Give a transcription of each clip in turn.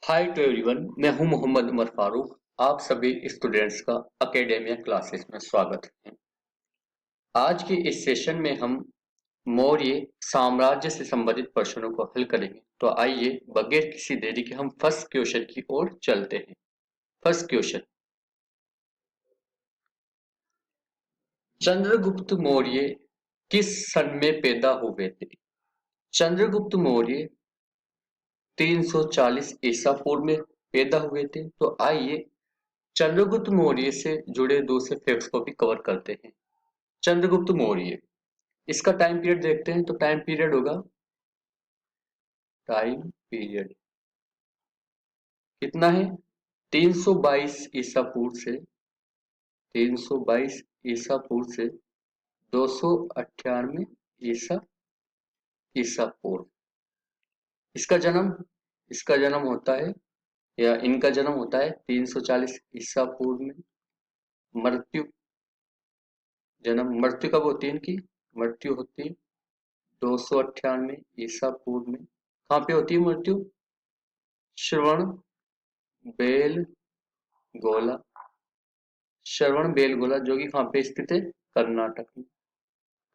Hi to everyone, मैं हूं मोहम्मद उमर फारूक। आप सभी स्टूडेंट्स का एकेडेमिया क्लासेस में स्वागत है। आज के इस सेशन में हम मौर्य साम्राज्य से संबंधित प्रश्नों को हल करेंगे। तो आइए बगैर किसी देरी के हम फर्स्ट क्वेश्चन की ओर चलते हैं। फर्स्ट क्वेश्चन, चंद्रगुप्त मौर्य किस सन में पैदा हुए थे? चंद्रगुप्त मौर्य 340 ईसा पूर्व में पैदा हुए थे। तो आइए चंद्रगुप्त मौर्य से जुड़े दूसरे फैक्ट्स को भी कवर करते हैं। चंद्रगुप्त मौर्य, इसका टाइम पीरियड देखते हैं। तो टाइम पीरियड होगा, टाइम पीरियड कितना है? 322 ईसा पूर्व से 322 ईसा पूर्व से 298 ईसा ईसा पूर्व। इसका जन्म इसका जन्म होता है, या इनका जन्म होता है 340 ईसा पूर्व में। मृत्यु मृत्यु कब होती है इनकी? मृत्यु होती है 298 ईसा पूर्व में। कहाँ पे होती है मृत्यु? श्रवण बेल गोला। श्रवण बेलगोला जो कि कहाँ पे स्थित है? कर्नाटक में।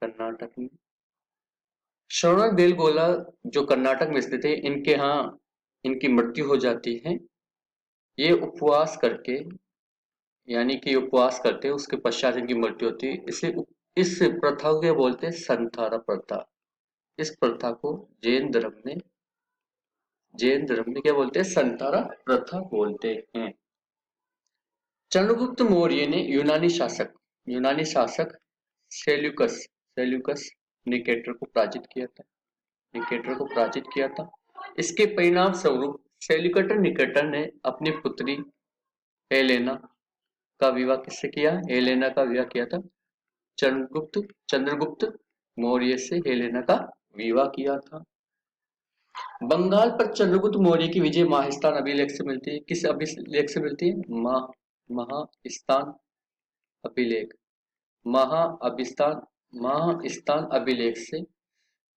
कर्नाटक में श्रवण बेलगोला जो कर्नाटक में स्थित है, इनके यहाँ इनकी मृत्यु हो जाती है। ये उपवास करके, यानी कि उपवास करते हैं, उसके पश्चात इनकी मृत्यु होती है। इस प्रथा को क्या बोलते हैं? संथारा प्रथा। इस प्रथा को जैन धर्म में क्या बोलते हैं? संथारा प्रथा बोलते हैं। चंद्रगुप्त मौर्य ने यूनानी शासक सेल्यूकस निकेटर को पराजित किया था। इसके परिणाम स्वरूप सेल्यूकस निकेटर ने अपनी पुत्री हेलेना का विवाह किससे किया? हेलेना का विवाह किया था चंद्रगुप्त मौर्य से। हेलेना का विवाह किया था। बंगाल पर चंद्रगुप्त मौर्य की विजय महास्थान अभिलेख से मिलती है। किस अभिलेख से मिलती है? महास्थान अभिलेख। महाअभिस्थान महास्थान अभिलेख से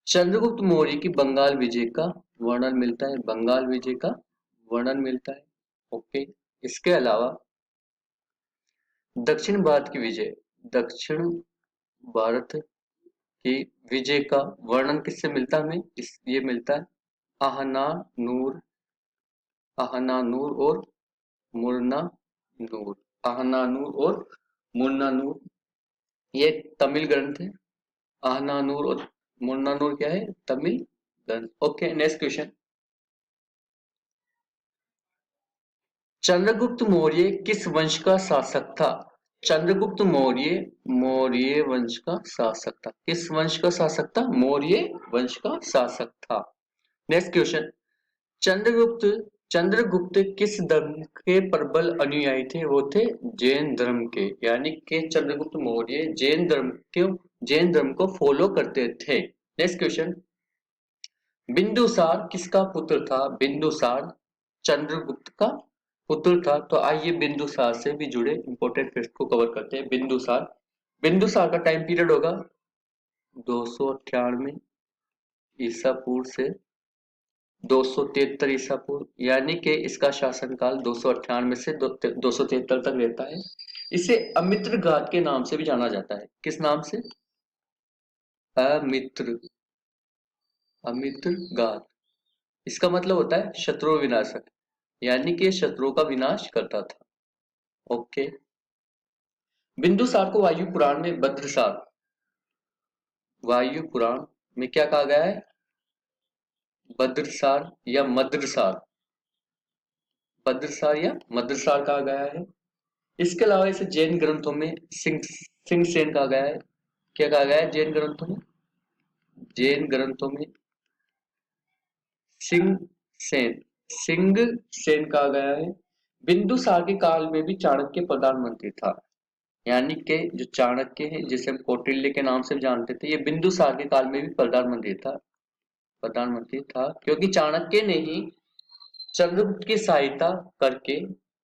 चंद्रगुप्त मौर्य की बंगाल विजय का वर्णन मिलता है। बंगाल विजय का वर्णन मिलता है। ओके। इसके अलावा दक्षिण भारत की विजय दक्षिण भारत की विजय का वर्णन किससे मिलता है हमें? ये मिलता है आहनानूर और मुरना नूर। आहनानूर और मुरना नूर, ये तमिल ग्रंथ है। आहनानूर और मुरनानूर क्या है? तमिल ग्रंथ। Okay, next question. Chandragupta Maurya किस वंश का शासक था? चंद्रगुप्त मौर्य मौर्य वंश का शासक था। किस वंश का शासक था? मौर्य वंश का शासक था। Next question. चंद्रगुप्त चंद्रगुप्त किस धर्म के प्रबल अनुयायी थे? वो थे जैन धर्म के, यानी कि चंद्रगुप्त मौर्य जैन धर्म को फॉलो करते थे। Next question. बिंदुसार किसका पुत्र था? बिंदुसार चंद्रगुप्त का पुत्र था। तो आइए बिंदुसार से भी जुड़े इंपॉर्टेंट फैक्ट को कवर करते हैं। बिंदुसार का टाइम पीरियड होगा 298 ईसा पूर्व से 273 ईसा पूर्व, यानी कि इसका शासनकाल 298 से 273 तक रहता है। इसे अमित्र घात के नाम से भी जाना जाता है। किस नाम से? अमित्र अमित्र घात। इसका मतलब होता है शत्रु विनाशक, यानी कि शत्रुओं का विनाश करता था। ओके। बिंदुसार को वायु पुराण में क्या कहा गया है? भद्रसार या मद्रसार कहा गया है। इसके अलावा इसे जैन ग्रंथों में सिंह सेन कहा गया है। क्या कहा गया है जैन ग्रंथों में? जैन ग्रंथों में सिंह सेन सिंह सेन कहा गया है। बिंदुसार के काल में भी चाणक्य प्रधानमंत्री था, यानी कि जो चाणक्य है, जिसे हम कौटिल्य के नाम से जानते थे, ये बिंदुसार के काल में भी प्रधानमंत्री था, क्योंकि चाणक्य ने ही चंद्रगुप्त की सहायता करके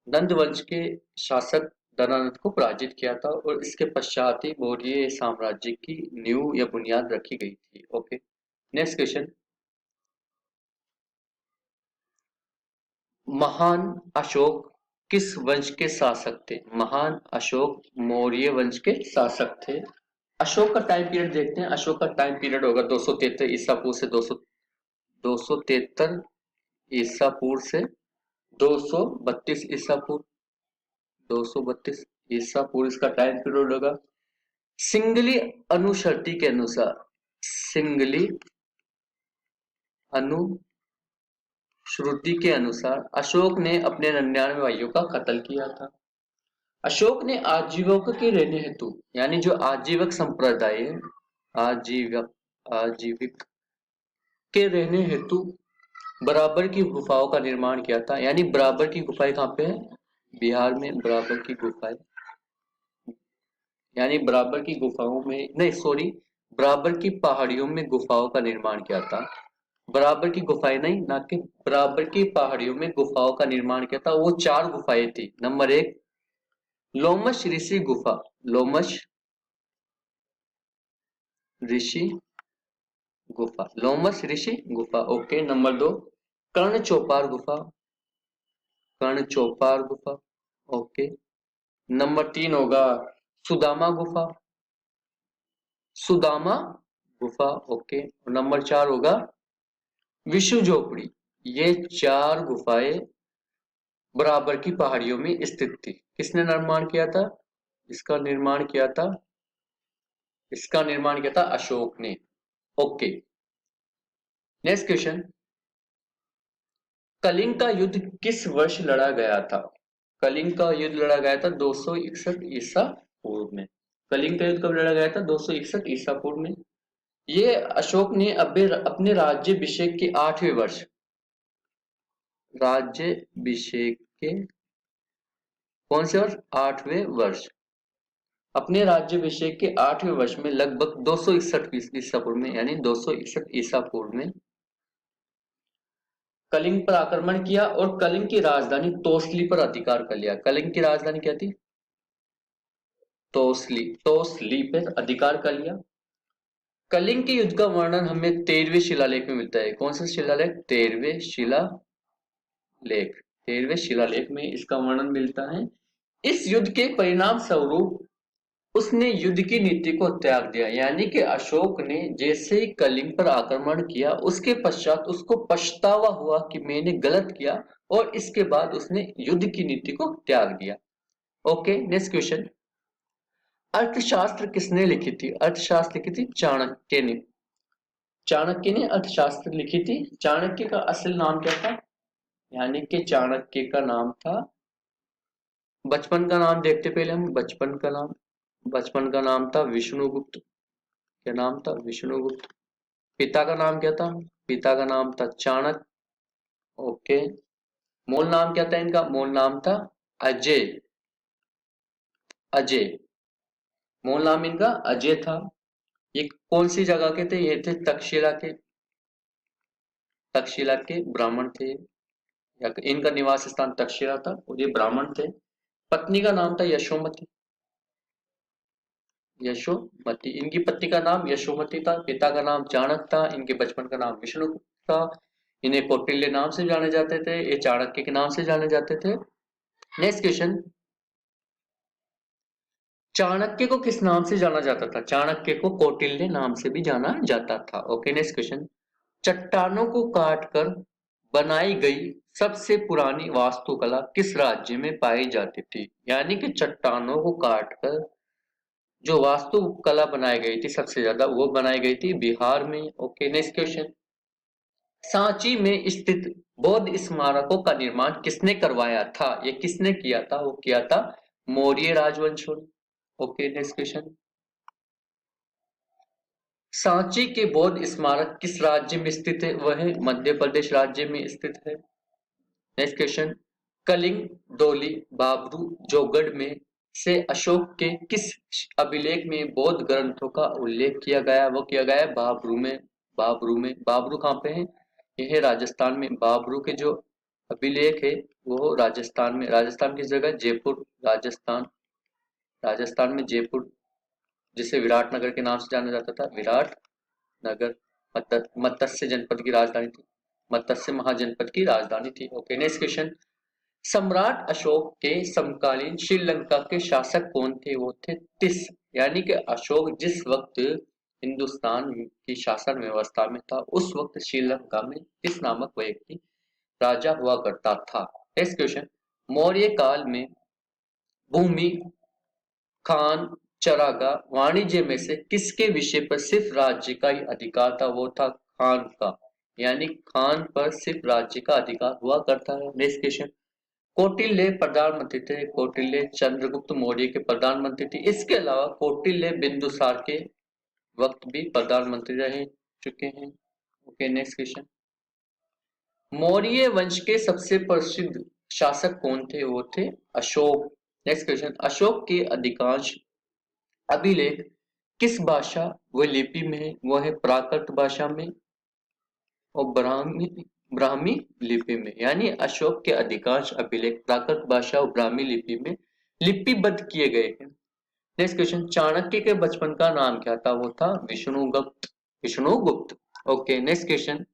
नंद वंश के शासक धनानंद को पराजित किया था, और इसके पश्चात ही मौर्य साम्राज्य की नींव या बुनियाद रखी गई थी। ओके। Next question. महान अशोक किस वंश के शासक थे? महान अशोक मौर्य वंश के शासक थे। अशोक का टाइम पीरियड देखते हैं। अशोक का टाइम पीरियड होगा 273 ईसा पूर्व से 273 ईसा पूर्व से 232 ईसा पूर्व, 232 ईसा पूर्व इसका टाइम पीरियड होगा। सिंगली अनुशर्ती के अनुसार, सिंगली अनुश्रुति के अनुसार अशोक ने अपने 99 भाइयों का कत्ल किया था। अशोक ने आजीवक के रहने हेतु, यानी जो आजीवक संप्रदाय है, आजीविक के रहने हेतु बराबर की गुफाओं का निर्माण किया था। यानी बराबर की गुफाएं कहाँ पे है? बिहार में बराबर की गुफाएं, यानी बराबर की गुफाओं में नहीं, सॉरी, बराबर की पहाड़ियों में गुफाओं का निर्माण किया था। बराबर की गुफाएं नहीं, ना कि बराबर की पहाड़ियों में गुफाओं का निर्माण किया था। वो 4 गुफाएं थी। नंबर 1 लोमश ऋषि गुफा, लोमश ऋषि गुफा, लोमश ऋषि गुफा, ओके। नंबर 2 कर्ण चौपार गुफा, कर्ण चौपार गुफा, ओके। नंबर 3 होगा सुदामा गुफा, सुदामा गुफा, ओके। और नंबर 4 होगा विष्णु झोपड़ी। ये 4 गुफाएं बराबर की पहाड़ियों में स्थित थी। किसने निर्माण किया था? इसका निर्माण किया था, इसका निर्माण किया था अशोक ने, ओके। नेक्स्ट क्वेश्चन, कलिंग का युद्ध किस वर्ष लड़ा गया था? कलिंग का युद्ध लड़ा गया था 261 ईसा पूर्व में। कलिंग का युद्ध कब लड़ा गया था? 261 ईसा पूर्व में। ये अशोक ने अपने राज्याभिषेक के 8वें वर्ष, राज्याभिषेक के कौन से वर्ष? 8वें वर्ष। अपने राज्याभिषेक के 8वें वर्ष में लगभग 261 ईसा पूर्व में, यानी 261 ईसा पूर्व में कलिंग पर आक्रमण किया और कलिंग की राजधानी तोसली पर अधिकार कर लिया। कलिंग की राजधानी क्या थी? तोसली, तोसली पर अधिकार कर लिया। कलिंग के युद्ध का वर्णन हमें 13वें शिलालेख में मिलता है। कौन सा शिलालेख? 13वें शिलालेख, 13वें शिलालेख में इसका वर्णन मिलता है। इस युद्ध के परिणाम स्वरूप उसने युद्ध की नीति को त्याग दिया, यानी कि अशोक ने जैसे ही कलिंग पर आक्रमण किया उसके पश्चात उसको पछतावा हुआ कि मैंने गलत किया, और इसके बाद उसने युद्ध की नीति को त्याग दिया। ओके, नेक्स्ट क्वेश्चन, अर्थशास्त्र किसने लिखी थी? अर्थशास्त्र लिखी थी चाणक्य ने। चाणक्य ने अर्थशास्त्र लिखी थी। चाणक्य का असल नाम क्या था? यानी कि चाणक्य का नाम था, बचपन का नाम देखते पहले हम, बचपन का नाम, बचपन का नाम था विष्णुगुप्त। क्या नाम था? विष्णुगुप्त। पिता का नाम क्या था? पिता का नाम था चाणक्य, ओके। मूल नाम क्या था इनका? मूल नाम था अजय, अजय, मूल नाम इनका अजय था। ये कौन सी जगह के थे? ये थे तक्षशिला के, तक्षशिला के ब्राह्मण थे, या इनका निवास स्थान तक्षशिला था और ये ब्राह्मण थे। पत्नी का नाम था यशोमती, यशोमती। इनकी पत्नी का नाम यशोमती था। पिता का नाम चाणक्य था। इनके बचपन का नाम विष्णुगुप्त था। इन्हें कौटिल्य नाम से जाने जाते थे, ये चाणक्य के नाम से जाने जाते थे। नेक्स्ट क्वेश्चन, चाणक्य को किस नाम से जाना जाता था? चाणक्य को कौटिल्य नाम से भी जाना जाता था। ओके, नेक्स्ट क्वेश्चन, चट्टानों को काटकर बनाई गई सबसे पुरानी वास्तुकला किस राज्य में पाई जाती थी? यानी कि चट्टानों को काटकर जो वास्तुकला बनाई गई थी सबसे ज्यादा, वो बनाई गई थी बिहार में। ओके, नेक्स्ट क्वेश्चन, सांची में स्थित बौद्ध स्मारकों का निर्माण किसने करवाया था? ये किसने किया था? वो किया था मौर्य राजवंशों ने। ओके, नेक्स्ट क्वेश्चन, सांची के बौद्ध स्मारक किस राज्य में स्थित है? वह मध्य प्रदेश राज्य में स्थित है। नेक्स्ट क्वेश्चन, कलिंग, दौली, बाबरू, जोगढ़ में से अशोक के किस अभिलेख में बौद्ध ग्रंथों का उल्लेख किया गया? वो किया गया है बाबरू में। बाबरू में, बाबरू कहाँ पे है? यह है राजस्थान में। बाबरू के जो अभिलेख है वो राजस्थान में। राजस्थान किस जगह? जयपुर, राजस्थान। राजस्थान में जयपुर, जिसे विराट नगर के नाम से जाना जाता था, विराट नगर, मत्स्य जनपद की राजधानी थी। मत्स्य महाजनपद की राजधानी थी। Okay, next question. सम्राट अशोक के समकालीन श्रीलंका के शासक कौन थे? वो थे तिस। यानी कि अशोक जिस वक्त हिंदुस्तान की शासन व्यवस्था में था, उस वक्त श्रीलंका में तिस नामक व्यक्ति राजा हुआ करता था। Next question. मौर्य काल में भूमि, खान, चरागाह, वाणिज्य में से किसके विषय पर सिर्फ राज्य का ही अधिकार था? वो था खान का। यानी खान पर सिर्फ राज्य का अधिकार हुआ करता है। Next question. कौटिल्य प्रधानमंत्री थे। कौटिल्य चंद्रगुप्त मौर्य के प्रधानमंत्री थे। इसके अलावा कौटिल्य बिंदुसार के वक्त भी प्रधानमंत्री रह चुके हैं। Okay, next question. मौर्य वंश के सबसे प्रसिद्ध शासक कौन थे? वो थे अशोक। Next question. अशोक के अधिकांश अभिलेख किस भाषा व लिपि में है? वो है प्राकृत भाषा में और ब्राह्मी लिपि में। यानी अशोक के अधिकांश अभिलेख प्राकृत भाषा और ब्राह्मी लिपि में लिपिबद्ध किए गए हैं। Next question. चाणक्य के बचपन का नाम क्या था? वो था Vishnugupta. Vishnugupta. Okay, next question.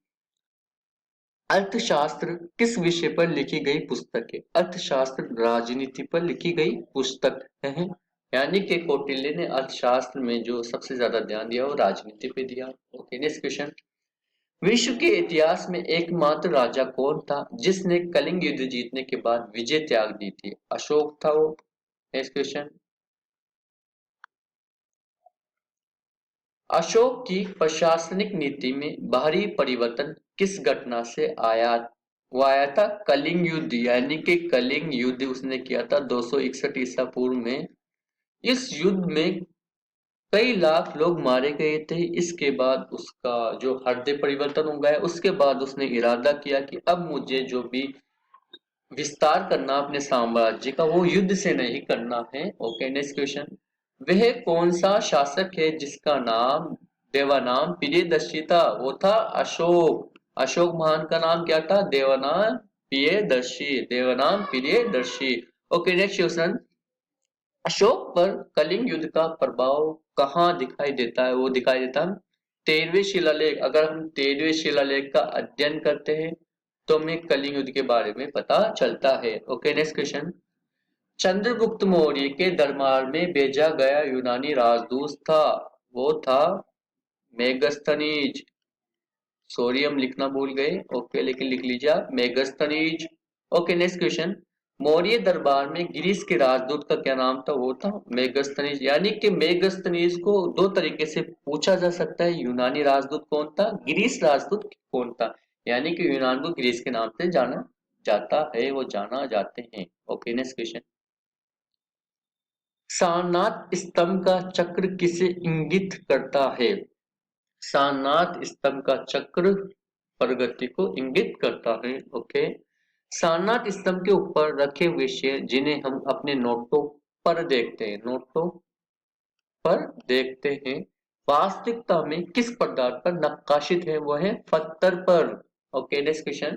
अर्थशास्त्र किस विषय पर लिखी गई पुस्तक है? अर्थशास्त्र राजनीति पर लिखी गई पुस्तक है। यानी कि कौटिल्य ने अर्थशास्त्र में जो सबसे ज्यादा ध्यान दिया वो राजनीति पे दिया। Okay, next question. विश्व के इतिहास में एकमात्र राजा कौन था जिसने कलिंग युद्ध जीतने के बाद विजय त्याग दी थी? अशोक था वो। Next question. अशोक की प्रशासनिक नीति में बाहरी परिवर्तन किस घटना से आया? वो आया था कलिंग युद्ध। यानी कि कलिंग युद्ध उसने किया था 261 ईसा पूर्व में। इस युद्ध में कई लाख लोग मारे गए थे। इसके बाद उसका जो हृदय परिवर्तन हो गया, उसके बाद उसने इरादा किया कि अब मुझे जो भी विस्तार करना अपने साम्राज्य का, वो युद्ध से नहीं करना है। Okay, next question. वह कौन सा शासक है जिसका नाम देवानाम प्रियदर्शी था? वो था अशोक। अशोक महान का नाम क्या था? Devanam Priyadarshi. Devanam Priyadarshi. Okay, next question. Ashok पर कलिंग युद्ध का प्रभाव कहाँ दिखाई देता है? वो दिखाई देता है 13वें शिलालेख। अगर हम 13वें शिलालेख का अध्ययन करते हैं तो हमें कलिंग युद्ध के बारे में पता चलता है। Okay, next question. Chandragupta Maurya के दरबार में भेजा गया यूनानी राजदूत था। वो था मेगस्थनीज। सॉरी, हम लिखना भूल गए। ओके, लेकिन लिख लीजिए आप Megasthenes. Okay, next question. Maurya दरबार में ग्रीस के राजदूत का क्या नाम था? वो था मेगस्थनीज। यानी कि मेगस्थनीज को दो तरीके से पूछा जा सकता है, यूनानी राजदूत कौन था, ग्रीस राजदूत कौन था। यानी कि यूनान को ग्रीस के नाम से जाना जाता है, वो जाना जाते हैं। Okay, next question. सारनाथ स्तंभ का चक्र किसे इंगित करता है? सारनाथ स्तंभ का चक्र प्रगति को इंगित करता है। ओके, सारनाथ स्तंभ के ऊपर रखे हुए शेर जिन्हें हम अपने नोटों पर देखते हैं, नोटों पर देखते हैं, वास्तविकता में किस पदार्थ पर नक्काशित है? वह है पत्थर पर। Okay, next question.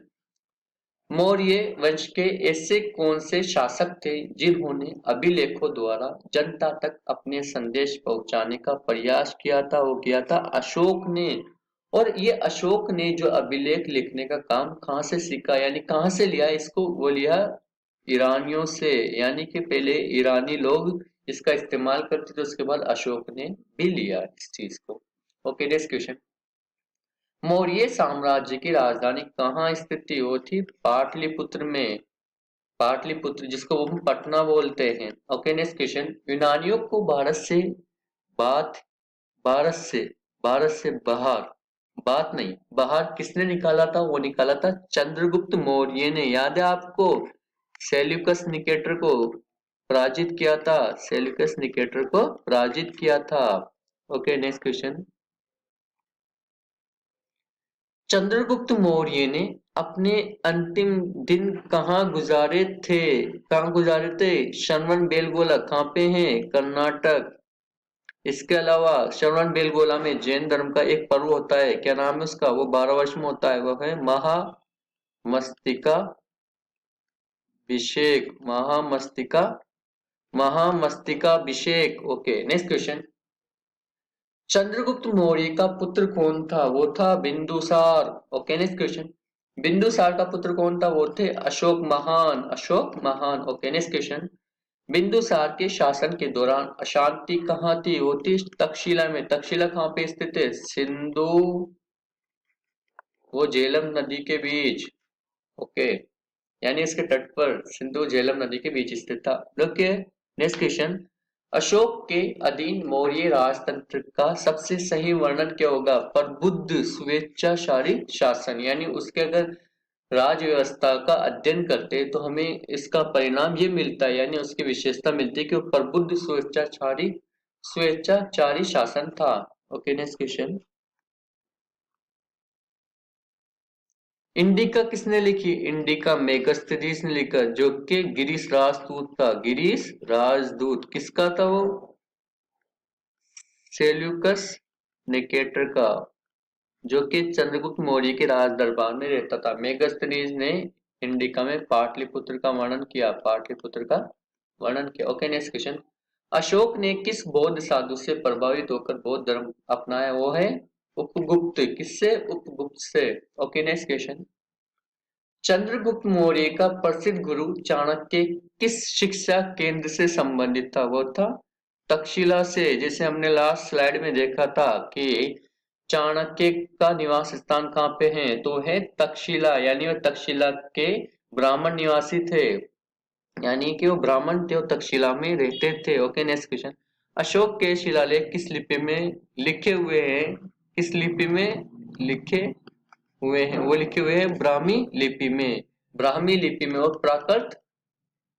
मौर्य वंश के ऐसे कौन से शासक थे जिन्होंने अभिलेखों द्वारा जनता तक अपने संदेश पहुंचाने का प्रयास किया था? वो किया था अशोक ने। और ये अशोक ने जो अभिलेख लिखने का काम कहाँ से सीखा, यानी कहाँ से लिया इसको? वो लिया ईरानियों से। यानी कि पहले ईरानी लोग इसका इस्तेमाल करते थे, उसके बाद अशोक ने भी लिया इस चीज को। Okay, next question. मौर्य साम्राज्य की राजधानी कहाँ स्थित थी? वो थी पाटलिपुत्र में। पाटलिपुत्र, जिसको हम पटना बोलते हैं। Okay, next question. यूनानियों को बात भारत से बाहर, बात नहीं बाहर किसने निकाला था? वो निकाला था चंद्रगुप्त मौर्य ने। याद है आपको? सेल्यूकस निकेटर को पराजित किया था। सेल्यूकस निकेटर को पराजित किया था। Okay, next question. Chandragupta Maurya ने अपने अंतिम दिन कहाँ गुजारे थे? कहाँ गुजारे थे? श्रवण बेलगोला। कहाँ पे है? कर्नाटक। इसके अलावा श्रवण बेलगोला में जैन धर्म का एक पर्व होता है, क्या नाम है उसका? वो 12 वर्ष में होता है, वो है Mahamastakabhishek. Okay, next question. Chandragupta Maurya का पुत्र कौन था? वो था Bindusara. Okay, next question. Bindusara का पुत्र कौन था? वो थे अशोक महान। अशोक महान। Okay, next question. बिंदुसार के शासन के दौरान अशांति कहाँ थी? वो थी तक्षशिला में। तक्षशिला कहाँ पे स्थित है? सिंधु वो झेलम नदी के बीच। ओके, यानी इसके तट पर सिंधु झेलम नदी के बीच स्थित था। Okay, next question. अशोक के अधीन मौर्य राजतंत्र का सबसे सही वर्णन क्या होगा? प्रबुद्ध स्वेच्छाचारी शासन। यानी उसके अगर राज व्यवस्था का अध्ययन करते हैं तो हमें इसका परिणाम ये मिलता है, यानी उसकी विशेषता मिलती है कि वो प्रबुद्ध स्वेच्छाचारी शासन था। Okay, next question. इंडिका किसने लिखी? इंडिका मेगास्थनीज ने लिखा, जो कि गिरीश राजदूत था। गिरीश राजदूत किसका था? वो सेल्यूकस निकेटर का, जो कि चंद्रगुप्त मौर्य के राज दरबार में रहता था। मेगास्थनीज ने इंडिका में पाटलिपुत्र का वर्णन किया। पाटलिपुत्र का वर्णन किया। Okay, next question. अशोक ने किस बौद्ध साधु से प्रभावित होकर बौद्ध धर्म अपनाया? वो है उपगुप्त। किससे? उपगुप्त से। Okay, next question. Chandragupta Maurya का प्रसिद्ध गुरु चाणक्य किस शिक्षा केंद्र से संबंधित था? वो था तक्षशिला से। जैसे हमने लास्ट स्लाइड में देखा था कि चाणक्य का निवास स्थान कहाँ पे है? तो है तक्षशिला, यानी वह तक्षशिला के ब्राह्मण निवासी थे, यानी कि वो ब्राह्मण थे और तक्षशिला में रहते थे। Okay, next question. अशोक के शिलालेख किस लिपि में लिखे हुए हैं? किस लिपि में लिखे हुए हैं? वो लिखे हुए हैं ब्राह्मी लिपि में। ब्राह्मी लिपि में और प्राकृत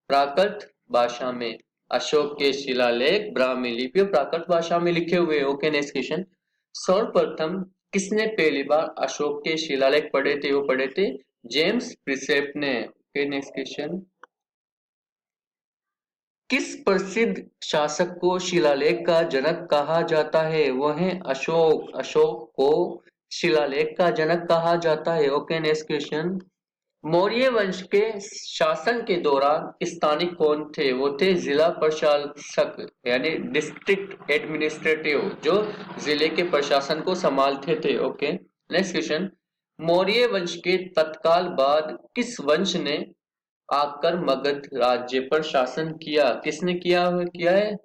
प्राकृत भाषा में। अशोक के शिलालेख ब्राह्मी लिपि और प्राकृत भाषा में लिखे हुए हैं। Okay, next question. सर्वप्रथम किसने पहली बार अशोक के शिलालेख पढ़े थे? वो पढ़े थे जेम्स प्रिसेप ने। Okay, next question. किस प्रसिद्ध शासक को शिलालेख का जनक कहा जाता है? वो है अशोक। अशोक को शिलालेख का जनक कहा जाता है। Okay, next question. मौर्य वंश के शासन के दौरान स्थानिक कौन थे? वो थे जिला प्रशासक, यानी डिस्ट्रिक्ट एडमिनिस्ट्रेटिव, जो जिले के प्रशासन को संभालते थे। Okay, next question. मौर्य वंश के तत्काल बाद किस वंश ने आकर मगध राज्य पर शासन किया? किसने किया है?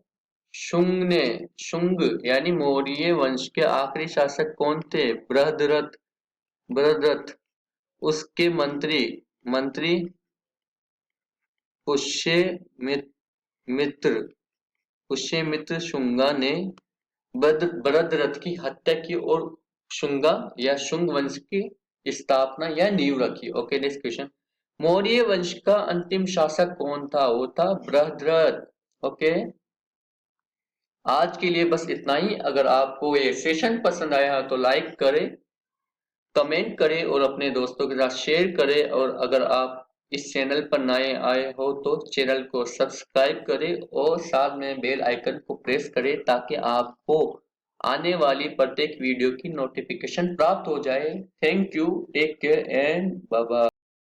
शुंग ने। शुंग, यानी मौर्य वंश के आखिरी शासक कौन थे? बृहद्रथ। बृहद्रथ। उसके मंत्री मंत्री पुष्यमित्र। पुष्यमित्र शुंगा ने बृहद्रथ की हत्या की और शुंगा या शुंग वंश की स्थापना या नींव रखी। Okay, next question. मौर्य वंश का अंतिम शासक कौन था? वो था बृहद्रथ। ओके, आज के लिए बस इतना ही। अगर आपको ये सेशन पसंद आया तो लाइक करें, कमेंट करें और अपने दोस्तों के साथ शेयर करें। और अगर आप इस चैनल पर नए आए हो तो चैनल को सब्सक्राइब करें और साथ में बेल आइकन को प्रेस करें, ताकि आपको आने वाली प्रत्येक वीडियो की नोटिफिकेशन प्राप्त हो जाए। Thank you, take care and bye bye.